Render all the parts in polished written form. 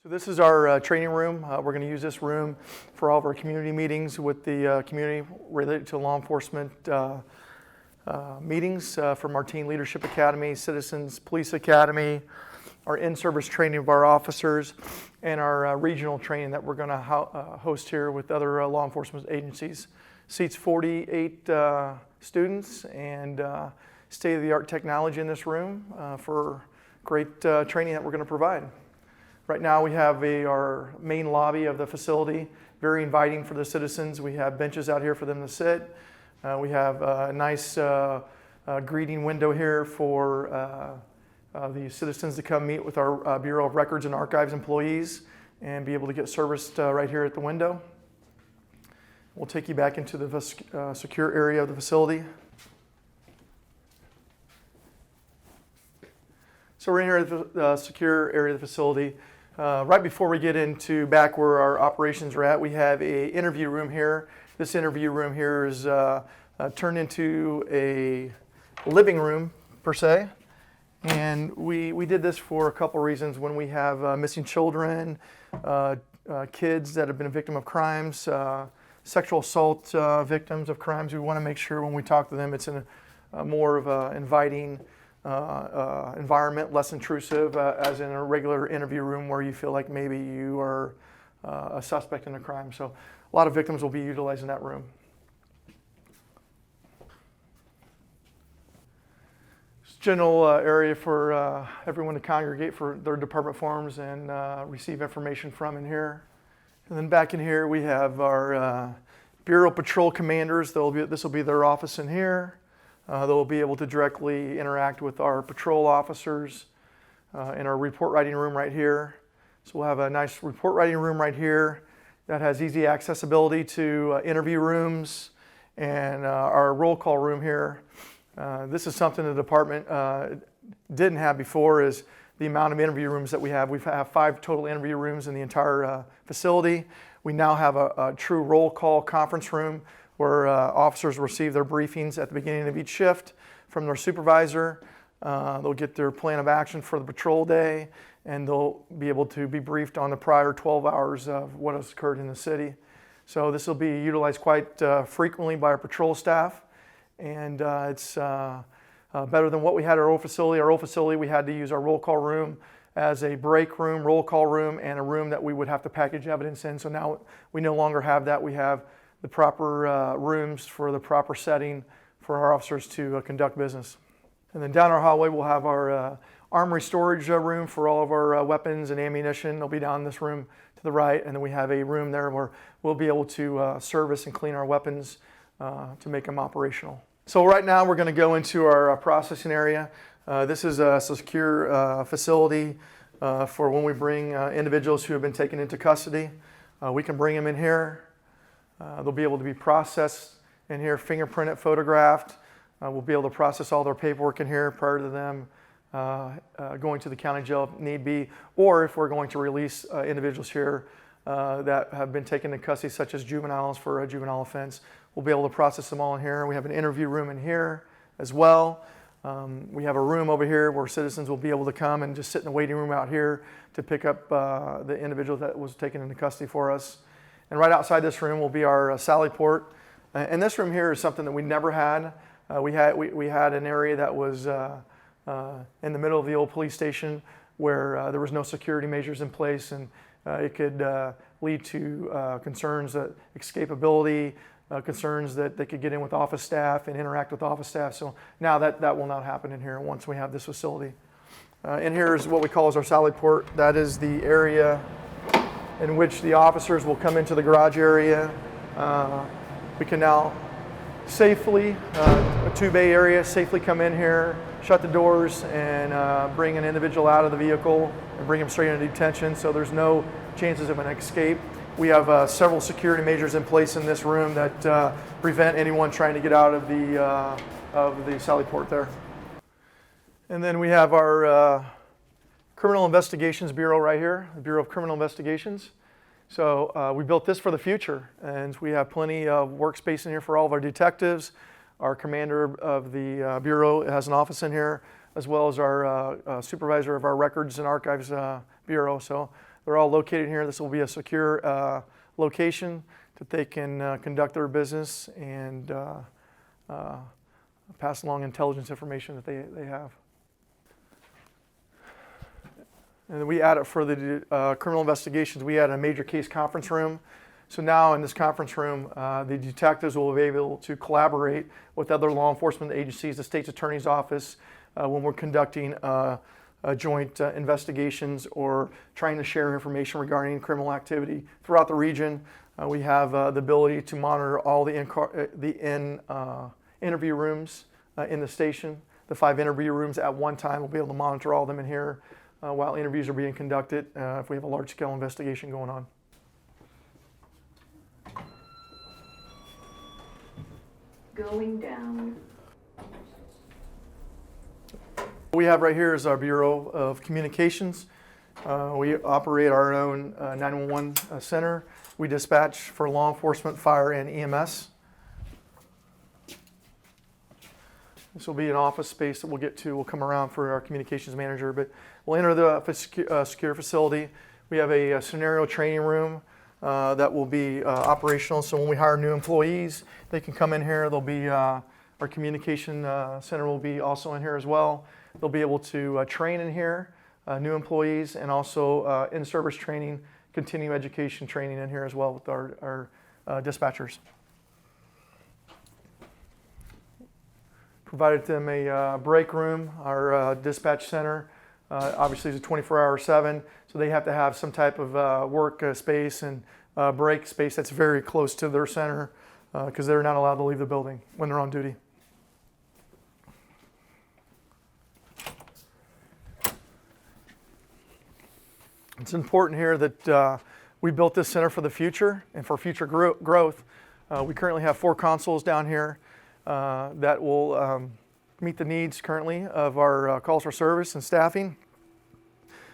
So this is our training room. We're going to use this room for all of our community meetings with the community related to law enforcement meetings from our Teen Leadership Academy, Citizens Police Academy, our in-service training of our officers, and our regional training that we're going to host here with other law enforcement agencies. Seats 48 students and state-of-the-art technology in this room for great training that we're going to provide. Right now we have our main lobby of the facility, very inviting for the citizens. We have benches out here for them to sit. We have a nice greeting window here for the citizens to come meet with our Bureau of Records and Archives employees and be able to get serviced right here at the window. We'll take you back into the secure area of the facility. So we're in here at the secure area of the facility. Right before we get into back where our operations are at, we have an interview room here. This interview room here is turned into a living room, per se. And we did this for a couple reasons. When we have missing children, kids that have been a victim of crimes, sexual assault victims of crimes, we want to make sure when we talk to them it's in a more of an inviting environment, less intrusive, as in a regular interview room where you feel like maybe you are a suspect in a crime. So a lot of victims will be utilizing that room. General area for everyone to congregate for their department forms and receive information from in here. And then back in here we have our Bureau Patrol Commanders. This will be their office in here. They'll be able to directly interact with our patrol officers in our report writing room right here. So we'll have a nice report writing room right here that has easy accessibility to interview rooms and our roll call room here. This is something the department didn't have before, is the amount of interview rooms that we have. We have 5 total interview rooms in the entire facility. We now have a true roll call conference room where officers receive their briefings at the beginning of each shift from their supervisor. They'll get their plan of action for the patrol day, and they'll be able to be briefed on the prior 12 hours of what has occurred in the city. So this will be utilized quite frequently by our patrol staff, and it's better than what we had at our old facility. Our old facility, we had to use our roll call room as a break room, roll call room, and a room that we would have to package evidence in. So now we no longer have that. We have the proper rooms for the proper setting for our officers to conduct business. And then down our hallway we'll have our armory storage room for all of our weapons and ammunition. They'll be down this room to the right, and then we have a room there where we'll be able to service and clean our weapons to make them operational. So right now we're going to go into our processing area. This is a secure facility for when we bring individuals who have been taken into custody. We can bring them in here. They'll be able to be processed in here, fingerprinted, photographed. We'll be able to process all their paperwork in here prior to them going to the county jail if need be, or if we're going to release individuals here that have been taken into custody, such as juveniles for a juvenile offense. We'll be able to process them all in here. We have an interview room in here as well. We have a room over here where citizens will be able to come and just sit in the waiting room out here to pick up the individual that was taken into custody for us. And right outside this room will be our sally port. And this room here is something that we never had. We had an area that was in the middle of the old police station where there was no security measures in place, and it could lead to concerns that escapability, concerns that they could get in with office staff and interact with office staff. So now that will not happen in here once we have this facility. And here is what we call as our sally port. That is the area in which the officers will come into the garage area. We can now safely, a 2-bay area, safely come in here, shut the doors, and bring an individual out of the vehicle and bring them straight into detention, so there's no chances of an escape. We have several security measures in place in this room that prevent anyone trying to get out of the sally port there. And then we have our Criminal Investigations Bureau right here, the Bureau of Criminal Investigations. So we built this for the future, and we have plenty of workspace in here for all of our detectives. Our commander of the Bureau has an office in here, as well as our supervisor of our Records and Archives Bureau. So They're all located here. This will be a secure location that they can conduct their business and pass along intelligence information that they have. And then we added for the criminal investigations, we added a major case conference room. So now in this conference room, the detectives will be able to collaborate with other law enforcement agencies, the state's attorney's office, when we're conducting joint investigations or trying to share information regarding criminal activity throughout the region. We have the ability to monitor all the interview rooms in the station. The 5 interview rooms at one time, we'll be able to monitor all of them in here while interviews are being conducted if we have a large-scale investigation going on. Going down. What we have right here is our Bureau of Communications. We operate our own 911 center. We dispatch for law enforcement, fire, and EMS. This will be an office space that we'll get to. We'll come around for our communications manager, but we'll enter the secure facility. We have a scenario training room that will be operational. So when we hire new employees, they can come in here. There'll be our communication center will be also in here as well. They'll be able to train in here, new employees, and also in-service training, continuing education training in here as well with our dispatchers. Provided them a break room. Our dispatch center obviously is a 24/7, so they have to have some type of work space and break space that's very close to their center because they're not allowed to leave the building when they're on duty. It's important here that we built this center for the future and for future growth. We currently have 4 consoles down here that will meet the needs currently of our calls for service and staffing.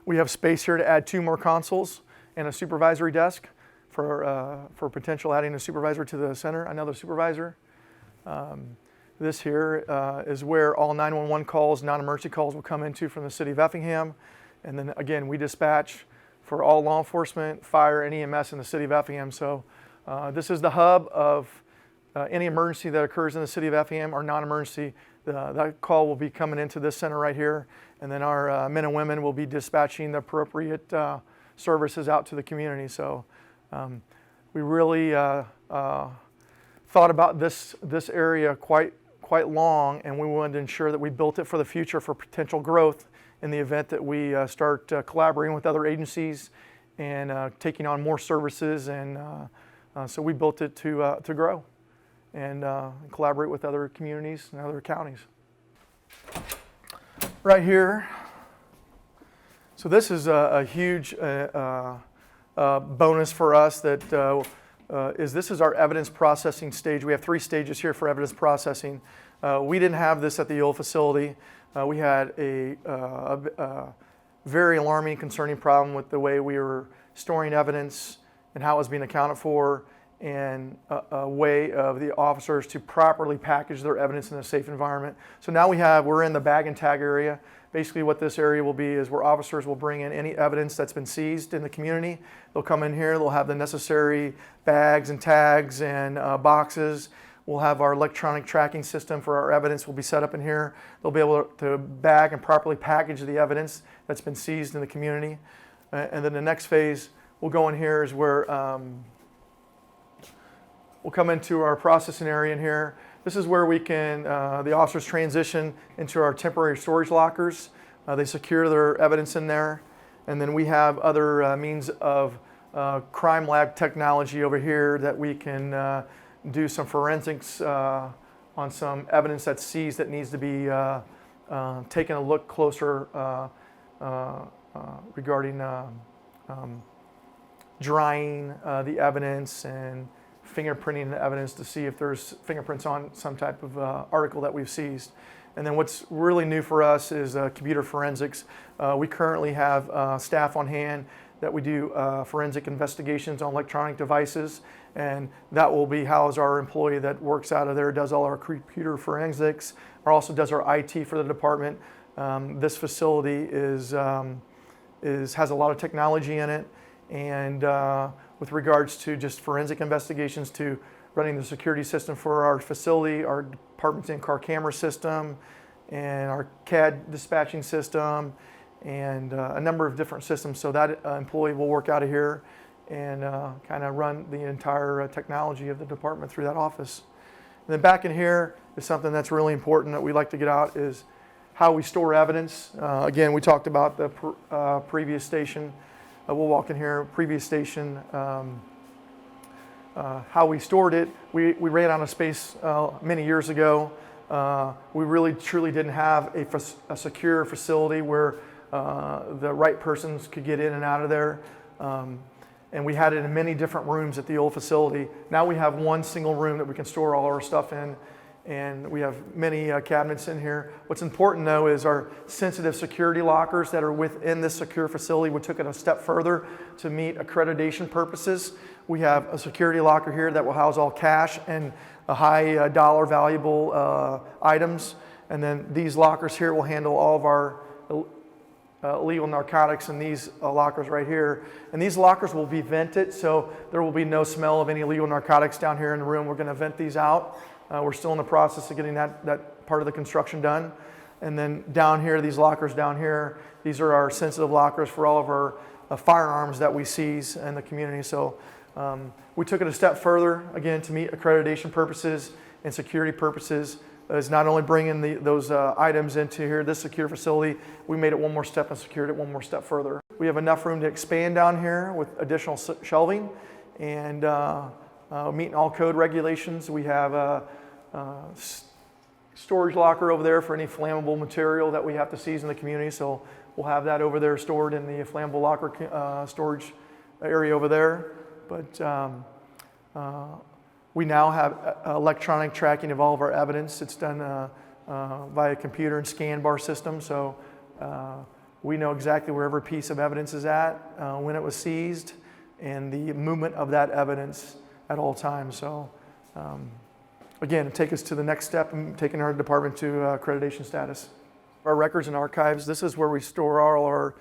We have space here to add 2 more consoles and a supervisory desk for potential adding a supervisor to the center, another supervisor. This here is where all 911 calls, non-emergency calls will come into from the city of Effingham. And then again, we dispatch for all law enforcement, fire, and EMS in the city of Effingham. So this is the hub of any emergency that occurs in the city of Effingham or non-emergency. That call will be coming into this center right here. And then our men and women will be dispatching the appropriate services out to the community. So we really thought about this area quite long, and we wanted to ensure that we built it for the future for potential growth in the event that we start collaborating with other agencies and taking on more services. And so we built it to grow and collaborate with other communities and other counties. Right here, so this is a huge bonus for us that this is our evidence processing stage. We have 3 stages here for evidence processing. We didn't have this at the old facility. We had a very alarming, concerning problem with the way we were storing evidence and how it was being accounted for, and a way of the officers to properly package their evidence in a safe environment. So now we're in the bag and tag area. Basically what this area will be is where officers will bring in any evidence that's been seized in the community. They'll come in here, they'll have the necessary bags and tags and boxes. We'll have our electronic tracking system for our evidence will be set up in here. They'll be able to bag and properly package the evidence that's been seized in the community. And then the next phase we'll go in here is where we'll come into our processing area in here. This is where we can, the officers transition into our temporary storage lockers. They secure their evidence in there. And then we have other means of crime lab technology over here that we can do some forensics on some evidence that's seized that needs to be taken a look closer regarding drying the evidence and fingerprinting the evidence to see if there's fingerprints on some type of article that we've seized. And then what's really new for us is computer forensics. We currently have staff on hand that we do forensic investigations on electronic devices, and that will be housed our employee that works out of there, does all our computer forensics, or also does our IT for the department. This facility is has a lot of technology in it, and with regards to just forensic investigations to running the security system for our facility, our department's in-car camera system, and our CAD dispatching system, and a number of different systems. So that employee will work out of here and kind of run the entire technology of the department through that office. And then back in here is something that's really important that we like to get out is how we store evidence. Again, we talked about the previous station. We'll walk in here, previous station, how we stored it. We ran out of space many years ago. We really truly didn't have a secure facility where the right persons could get in and out of there. And we had it in many different rooms at the old facility. Now we have one single room that we can store all our stuff in, and we have many cabinets in here. What's important though is our sensitive security lockers that are within this secure facility. We took it a step further to meet accreditation purposes. We have a security locker here that will house all cash and high dollar valuable items. And then these lockers here will handle all of our illegal narcotics in these lockers right here. And these lockers will be vented, so there will be no smell of any illegal narcotics down here in the room. We're going to vent these out. We're still in the process of getting that part of the construction done. And then down here, these lockers down here, these are our sensitive lockers for all of our firearms that we seize in the community. So we took it a step further, again, to meet accreditation purposes and security purposes. Is not only bringing those items into here, this secure facility, we made it one more step and secured it one more step further. We have enough room to expand down here with additional shelving and meeting all code regulations. We have a storage locker over there for any flammable material that we have to seize in the community. So we'll have that over there stored in the flammable locker storage area over there. But we now have electronic tracking of all of our evidence. It's done via computer and scan bar system, so we know exactly where every piece of evidence is at, when it was seized, and the movement of that evidence at all times. So again, take us to the next step in taking our department to accreditation status. Our records and archives, this is where we store all our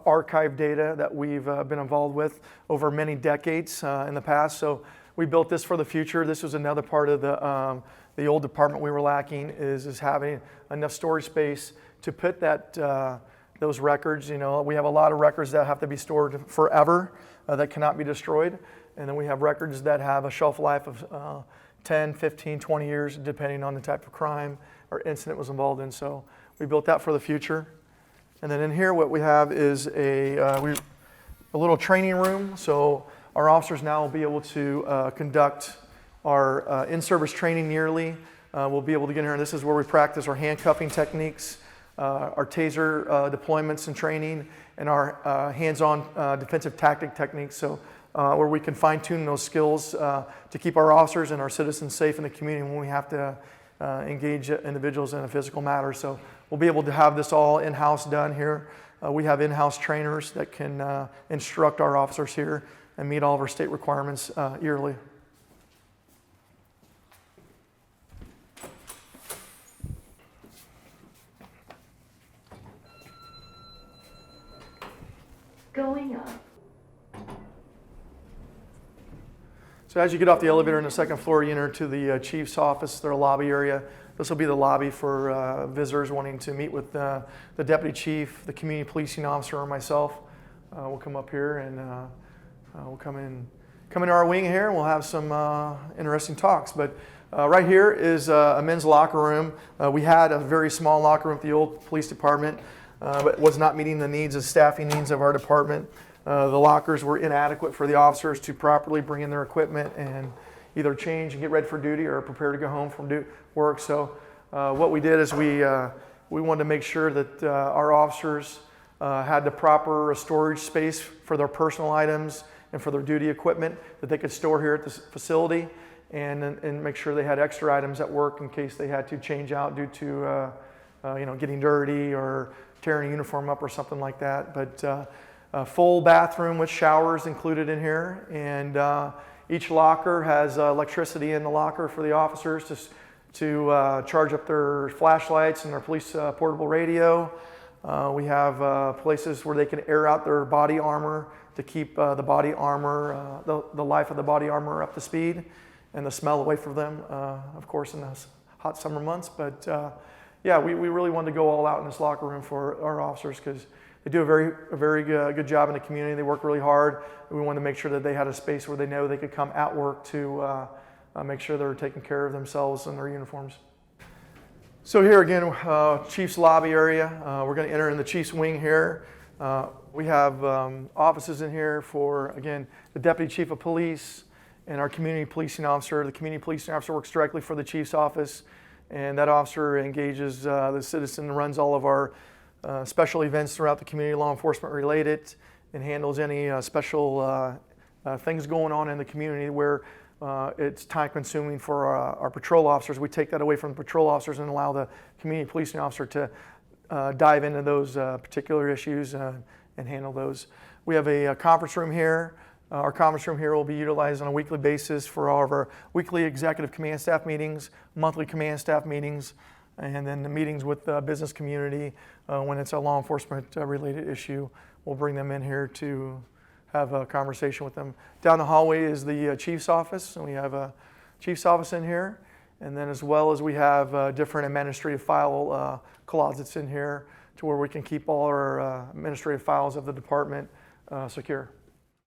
archive data that we've been involved with over many decades in the past. So we built this for the future. This was another part of the old department we were lacking is having enough storage space to put those records. You know, we have a lot of records that have to be stored forever that cannot be destroyed. And then we have records that have a shelf life of 10, 15, 20 years, depending on the type of crime or incident was involved in. So we built that for the future. And then in here, what we have is a little training room. So our officers now will be able to conduct our in-service training yearly. We'll be able to get in here, and this is where we practice our handcuffing techniques, our taser deployments and training, and our hands-on defensive tactic techniques. So where we can fine-tune those skills to keep our officers and our citizens safe in the community when we have to engage individuals in a physical matter. So we'll be able to have this all in-house done here. We have in-house trainers that can instruct our officers here and meet all of our state requirements yearly. Going up. So as you get off the elevator on the second floor, you enter to the chief's office, their lobby area. This will be the lobby for visitors wanting to meet with the deputy chief, the community policing officer, or myself. We'll come up here and we'll come into our wing here, and we'll have some interesting talks. But right here is a men's locker room. We had a very small locker room at the old police department, but was not meeting the needs, the staffing needs of our department. The lockers were inadequate for the officers to properly bring in their equipment and either change and get ready for duty or prepare to go home from work. So what we did is we wanted to make sure that our officers had the proper storage space for their personal items and for their duty equipment that they could store here at this facility, and make sure they had extra items at work in case they had to change out due to getting dirty or tearing a uniform up or something like that. But a full bathroom with showers included in here, and each locker has electricity in the locker for the officers to charge up their flashlights and their police portable radio. We have places where they can air out their body armor to keep the body armor, the life of the body armor up to speed and the smell away from them, of course, in the hot summer months. But yeah, we really wanted to go all out in this locker room for our officers because they do a very good job in the community. They work really hard. We wanted to make sure that they had a space where they know they could come at work to make sure they're taking care of themselves and their uniforms. So here again, Chief's lobby area. We're going to enter in the Chief's wing here. We have offices in here for, again, the Deputy Chief of Police and our Community Policing Officer. The Community Policing Officer works directly for the Chief's office, and that officer engages the citizen, runs all of our special events throughout the community, law enforcement related, and handles any special things going on in the community where it's time consuming for our patrol officers. We take that away from the patrol officers and allow the community policing officer to dive into those particular issues and handle those. We have a conference room here. Our conference room here will be utilized on a weekly basis for all of our weekly executive command staff meetings, monthly command staff meetings, and then the meetings with the business community when it's a law enforcement related issue. We'll bring them in here to have a conversation with them. Down the hallway is the Chief's office, and we have a Chief's office in here. And then as well as we have different administrative file closets in here to where we can keep all our administrative files of the department secure.